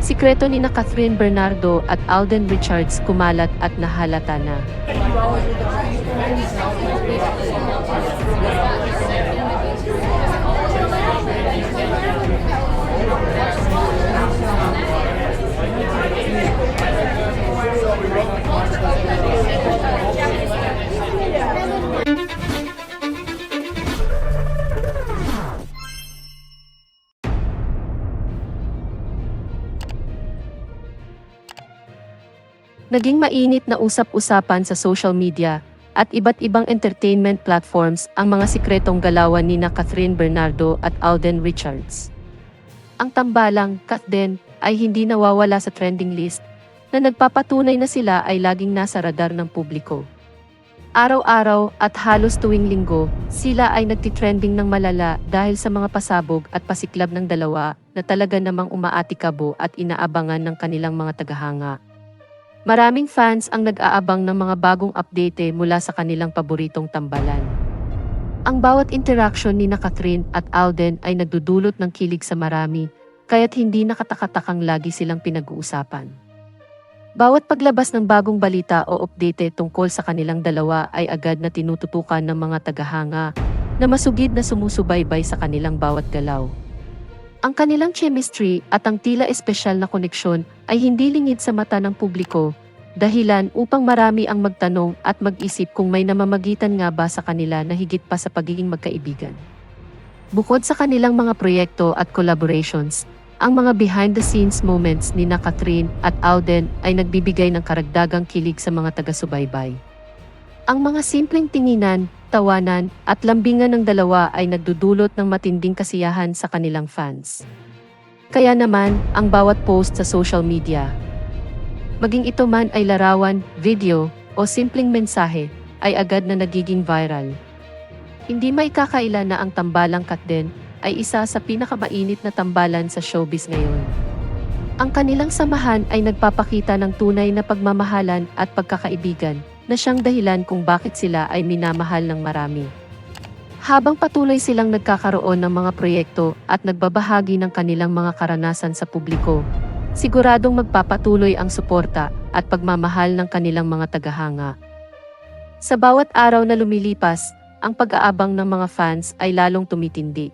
Sikreto ni Catherine Bernardo at Alden Richards kumalat at nahalata na. Naging mainit na usap-usapan sa social media at iba't ibang entertainment platforms ang mga sikretong galawan ni Catherine Bernardo at Alden Richards. Ang tambalang Catden ay hindi nawawala sa trending list na nagpapatunay na sila ay laging nasa radar ng publiko. Araw-araw at halos tuwing linggo, sila ay nagtitrending ng malala dahil sa mga pasabog at pasiklab ng dalawa na talaga namang umaatikabo at inaabangan ng kanilang mga tagahanga. Maraming fans ang nag-aabang ng mga bagong update mula sa kanilang paboritong tambalan. Ang bawat interaction ni Catherine at Alden ay nagdudulot ng kilig sa marami, kaya't hindi nakatakatakang lagi silang pinag-uusapan. Bawat paglabas ng bagong balita o update tungkol sa kanilang dalawa ay agad na tinututukan ng mga tagahanga na masugid na sumusubaybay sa kanilang bawat galaw. Ang kanilang chemistry at ang tila espesyal na koneksyon ay hindi lingid sa mata ng publiko, dahilan upang marami ang magtanong at mag-isip kung may namamagitan nga ba sa kanila na higit pa sa pagiging magkaibigan. Bukod sa kanilang mga proyekto at collaborations, ang mga behind-the-scenes moments ni Catherine at Alden ay nagbibigay ng karagdagang kilig sa mga taga-subaybay. Ang mga simpleng tinginan, tawanan, at lambingan ng dalawa ay nagdudulot ng matinding kasiyahan sa kanilang fans. Kaya naman, ang bawat post sa social media, maging ito man ay larawan, video, o simpleng mensahe, ay agad na nagiging viral. Hindi maikakaila na ang tambalang Catden ay isa sa pinakamainit na tambalan sa showbiz ngayon. Ang kanilang samahan ay nagpapakita ng tunay na pagmamahalan at pagkakaibigan, na siyang dahilan kung bakit sila ay minamahal ng marami. Habang patuloy silang nagkakaroon ng mga proyekto at nagbabahagi ng kanilang mga karanasan sa publiko, siguradong magpapatuloy ang suporta at pagmamahal ng kanilang mga tagahanga. Sa bawat araw na lumilipas, ang pag-aabang ng mga fans ay lalong tumitindi.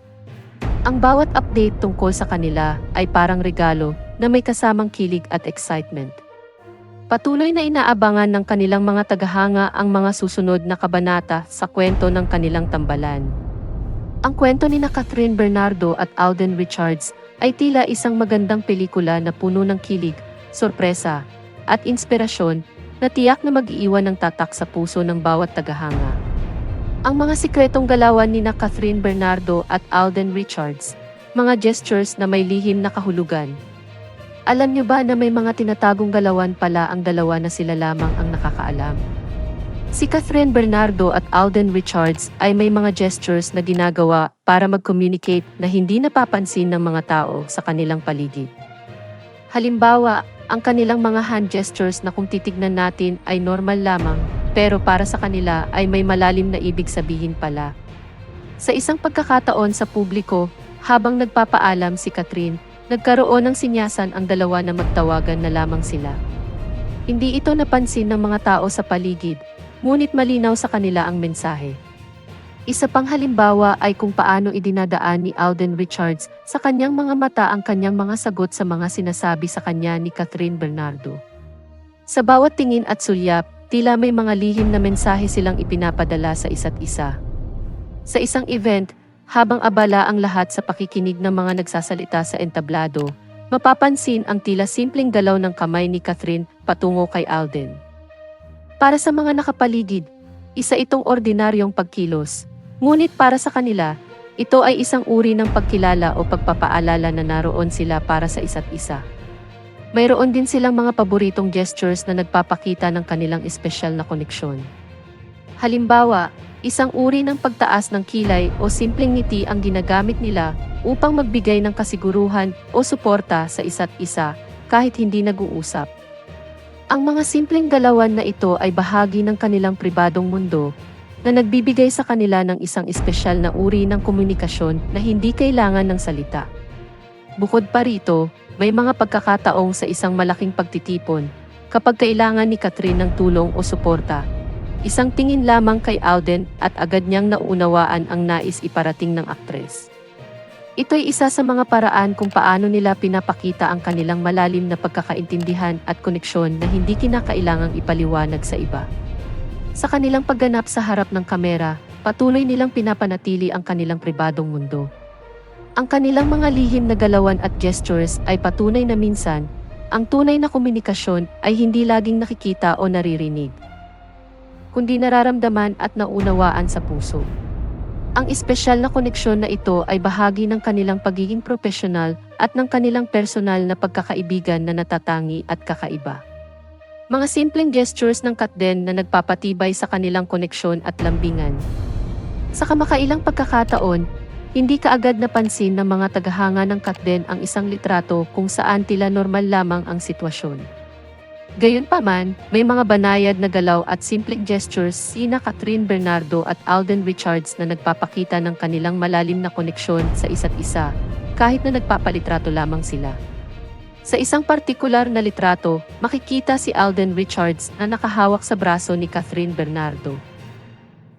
Ang bawat update tungkol sa kanila ay parang regalo na may kasamang kilig at excitement. Patuloy na inaabangan ng kanilang mga tagahanga ang mga susunod na kabanata sa kwento ng kanilang tambalan. Ang kwento ni Catherine Bernardo at Alden Richards ay tila isang magandang pelikula na puno ng kilig, sorpresa, at inspirasyon na tiyak na mag-iiwan ng tatak sa puso ng bawat tagahanga. Ang mga sikretong galawan ni Catherine Bernardo at Alden Richards, mga gestures na may lihim na kahulugan. Alam niyo ba na may mga tinatagong galawan pala ang dalawa na sila lamang ang nakakaalam? Si Catherine Bernardo at Alden Richards ay may mga gestures na ginagawa para mag-communicate na hindi napapansin ng mga tao sa kanilang paligid. Halimbawa, ang kanilang mga hand gestures na kung titignan natin ay normal lamang, pero para sa kanila ay may malalim na ibig sabihin pala. Sa isang pagkakataon sa publiko, habang nagpapaalam si Catherine, nagkaroon ng sinyasan ang dalawa na magtawagan na lamang sila. Hindi ito napansin ng mga tao sa paligid, ngunit malinaw sa kanila ang mensahe. Isa pang halimbawa ay kung paano idinadaan ni Alden Richards sa kanyang mga mata ang kanyang mga sagot sa mga sinasabi sa kanya ni Catherine Bernardo. Sa bawat tingin at sulyap, tila may mga lihim na mensahe silang ipinapadala sa isa't isa. Sa isang event, habang abala ang lahat sa pakikinig ng mga nagsasalita sa entablado, mapapansin ang tila simpleng galaw ng kamay ni Catherine patungo kay Alden. Para sa mga nakapaligid, isa itong ordinaryong pagkilos, ngunit para sa kanila, ito ay isang uri ng pagkilala o pagpapaalala na naroon sila para sa isa't isa. Mayroon din silang mga paboritong gestures na nagpapakita ng kanilang espesyal na koneksyon. Halimbawa, isang uri ng pagtaas ng kilay o simpleng ngiti ang ginagamit nila upang magbigay ng kasiguruhan o suporta sa isa't isa kahit hindi nag-uusap. Ang mga simpleng galawan na ito ay bahagi ng kanilang pribadong mundo na nagbibigay sa kanila ng isang espesyal na uri ng komunikasyon na hindi kailangan ng salita. Bukod pa rito, may mga pagkakataong sa isang malaking pagtitipon, kapag kailangan ni Catherine ng tulong o suporta. Isang tingin lamang kay Alden at agad niyang naunawaan ang nais iparating ng aktres. Ito'y isa sa mga paraan kung paano nila pinapakita ang kanilang malalim na pagkakaintindihan at koneksyon na hindi kinakailangang ipaliwanag sa iba. Sa kanilang pagganap sa harap ng kamera, patuloy nilang pinapanatili ang kanilang pribadong mundo. Ang kanilang mga lihim na galawan at gestures ay patunay na minsan, ang tunay na komunikasyon ay hindi laging nakikita o naririnig, kundi nararamdaman at naunawaan sa puso. Ang espesyal na koneksyon na ito ay bahagi ng kanilang pagiging profesional at ng kanilang personal na pagkakaibigan na natatangi at kakaiba. Mga simpleng gestures ng Katden na nagpapatibay sa kanilang koneksyon at lambingan. Sa kamakailang pagkakataon, hindi kaagad napansin ng mga tagahanga ng Katden ang isang litrato kung saan tila normal lamang ang sitwasyon. Gayunpaman, may mga banayad na galaw at simpleng gestures sina Catherine Bernardo at Alden Richards na nagpapakita ng kanilang malalim na koneksyon sa isa't isa, kahit na nagpapalitrato lamang sila. Sa isang partikular na litrato, makikita si Alden Richards na nakahawak sa braso ni Catherine Bernardo.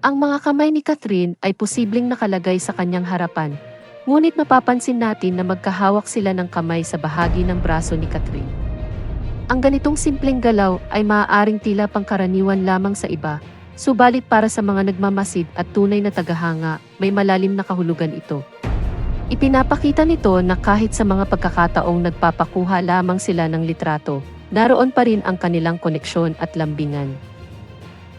Ang mga kamay ni Catherine ay posibleng nakalagay sa kanyang harapan, ngunit mapapansin natin na magkahawak sila ng kamay sa bahagi ng braso ni Catherine. Ang ganitong simpleng galaw ay maaaring tila pangkaraniwan lamang sa iba, subalit para sa mga nagmamasid at tunay na tagahanga, may malalim na kahulugan ito. Ipinapakita nito na kahit sa mga pagkakataong nagpapakuha lamang sila ng litrato, naroon pa rin ang kanilang koneksyon at lambingan.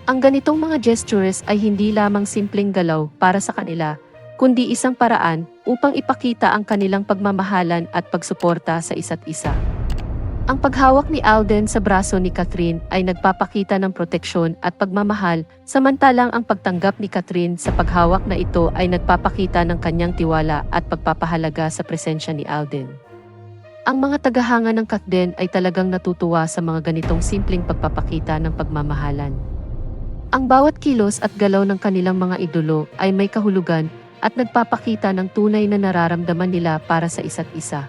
Ang ganitong mga gestures ay hindi lamang simpleng galaw para sa kanila, kundi isang paraan upang ipakita ang kanilang pagmamahalan at pagsuporta sa isa't isa. Ang paghawak ni Alden sa braso ni Catherine ay nagpapakita ng proteksyon at pagmamahal, samantalang ang pagtanggap ni Catherine sa paghawak na ito ay nagpapakita ng kanyang tiwala at pagpapahalaga sa presensya ni Alden. Ang mga tagahanga ng Katden ay talagang natutuwa sa mga ganitong simpleng pagpapakita ng pagmamahalan. Ang bawat kilos at galaw ng kanilang mga idolo ay may kahulugan at nagpapakita ng tunay na nararamdaman nila para sa isa't isa.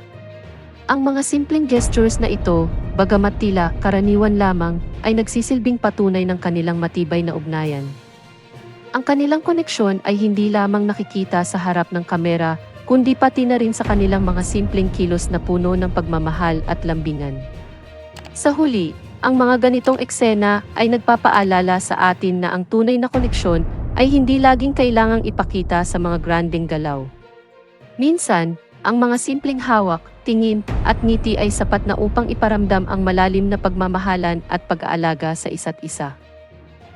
Ang mga simpleng gestures na ito, bagamat tila karaniwan lamang, ay nagsisilbing patunay ng kanilang matibay na ugnayan. Ang kanilang koneksyon ay hindi lamang nakikita sa harap ng kamera, kundi pati na rin sa kanilang mga simpleng kilos na puno ng pagmamahal at lambingan. Sa huli, ang mga ganitong eksena ay nagpapaalala sa atin na ang tunay na koneksyon ay hindi laging kailangang ipakita sa mga grandeng galaw. Minsan, ang mga simpleng hawak, tingin, at ngiti ay sapat na upang iparamdam ang malalim na pagmamahalan at pag-aalaga sa isa't isa.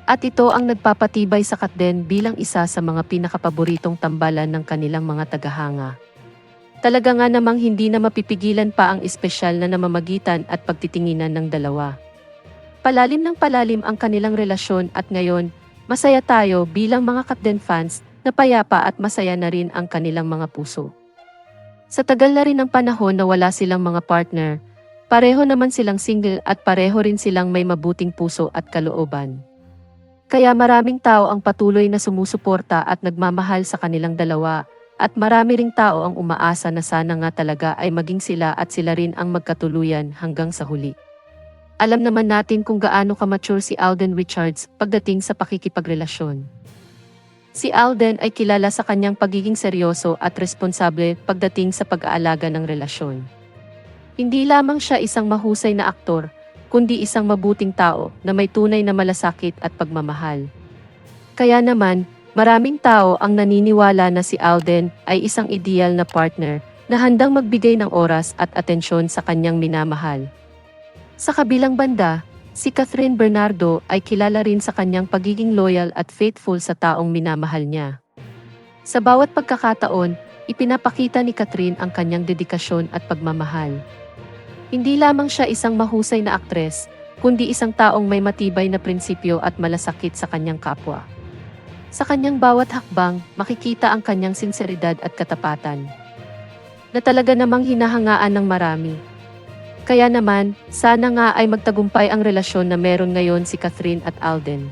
At ito ang nagpapatibay sa Katden bilang isa sa mga pinakapaboritong tambalan ng kanilang mga tagahanga. Talaga nga namang hindi na mapipigilan pa ang espesyal na namamagitan at pagtitinginan ng dalawa. Palalim ng palalim ang kanilang relasyon at ngayon, masaya tayo bilang mga Katden fans na payapa at masaya na rin ang kanilang mga puso. Sa tagal na rin ng panahon na wala silang mga partner, pareho naman silang single at pareho rin silang may mabuting puso at kalooban. Kaya maraming tao ang patuloy na sumusuporta at nagmamahal sa kanilang dalawa, at marami ring tao ang umaasa na sana nga talaga ay maging sila at sila rin ang magkatuluyan hanggang sa huli. Alam naman natin kung gaano ka-mature si Alden Richards pagdating sa pakikipagrelasyon. Si Alden ay kilala sa kanyang pagiging seryoso at responsable pagdating sa pag-aalaga ng relasyon. Hindi lamang siya isang mahusay na aktor, kundi isang mabuting tao na may tunay na malasakit at pagmamahal. Kaya naman, maraming tao ang naniniwala na si Alden ay isang ideal na partner na handang magbigay ng oras at atensyon sa kanyang minamahal. Sa kabilang banda, si Catherine Bernardo ay kilala rin sa kanyang pagiging loyal at faithful sa taong minamahal niya. Sa bawat pagkakataon, ipinapakita ni Catherine ang kanyang dedikasyon at pagmamahal. Hindi lamang siya isang mahusay na aktres, kundi isang taong may matibay na prinsipyo at malasakit sa kanyang kapwa. Sa kanyang bawat hakbang, makikita ang kanyang sinseridad at katapatan, na talaga namang hinahangaan ng marami. Kaya naman, sana nga ay magtagumpay ang relasyon na meron ngayon si Catherine at Alden.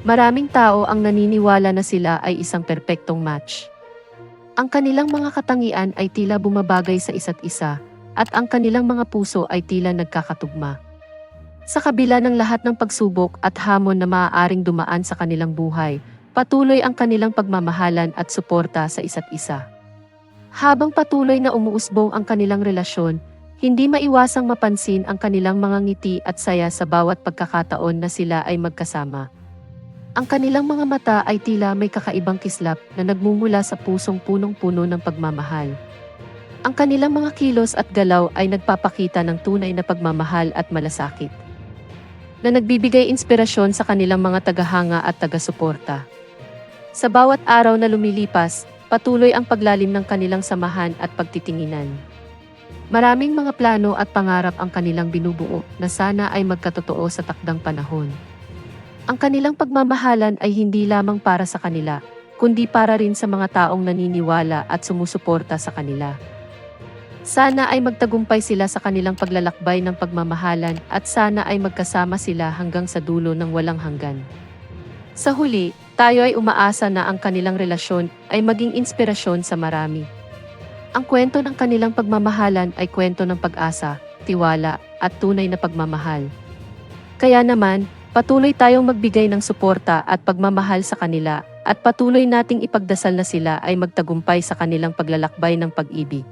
Maraming tao ang naniniwala na sila ay isang perpektong match. Ang kanilang mga katangian ay tila bumabagay sa isa't isa, at ang kanilang mga puso ay tila nagkakatugma. Sa kabila ng lahat ng pagsubok at hamon na maaaring dumaan sa kanilang buhay, patuloy ang kanilang pagmamahalan at suporta sa isa't isa. Habang patuloy na umuusbong ang kanilang relasyon, hindi maiwasang mapansin ang kanilang mga ngiti at saya sa bawat pagkakataon na sila ay magkasama. Ang kanilang mga mata ay tila may kakaibang kislap na nagmumula sa pusong punong-puno ng pagmamahal. Ang kanilang mga kilos at galaw ay nagpapakita ng tunay na pagmamahal at malasakit, na nagbibigay inspirasyon sa kanilang mga tagahanga at taga-suporta. Sa bawat araw na lumilipas, patuloy ang paglalim ng kanilang samahan at pagtitinginan. Maraming mga plano at pangarap ang kanilang binubuo na sana ay magkatotoo sa takdang panahon. Ang kanilang pagmamahalan ay hindi lamang para sa kanila, kundi para rin sa mga taong naniniwala at sumusuporta sa kanila. Sana ay magtagumpay sila sa kanilang paglalakbay ng pagmamahalan at sana ay magkasama sila hanggang sa dulo ng walang hanggan. Sa huli, tayo ay umaasa na ang kanilang relasyon ay maging inspirasyon sa marami. Ang kwento ng kanilang pagmamahalan ay kwento ng pag-asa, tiwala, at tunay na pagmamahal. Kaya naman, patuloy tayong magbigay ng suporta at pagmamahal sa kanila at patuloy nating ipagdasal na sila ay magtagumpay sa kanilang paglalakbay ng pag-ibig.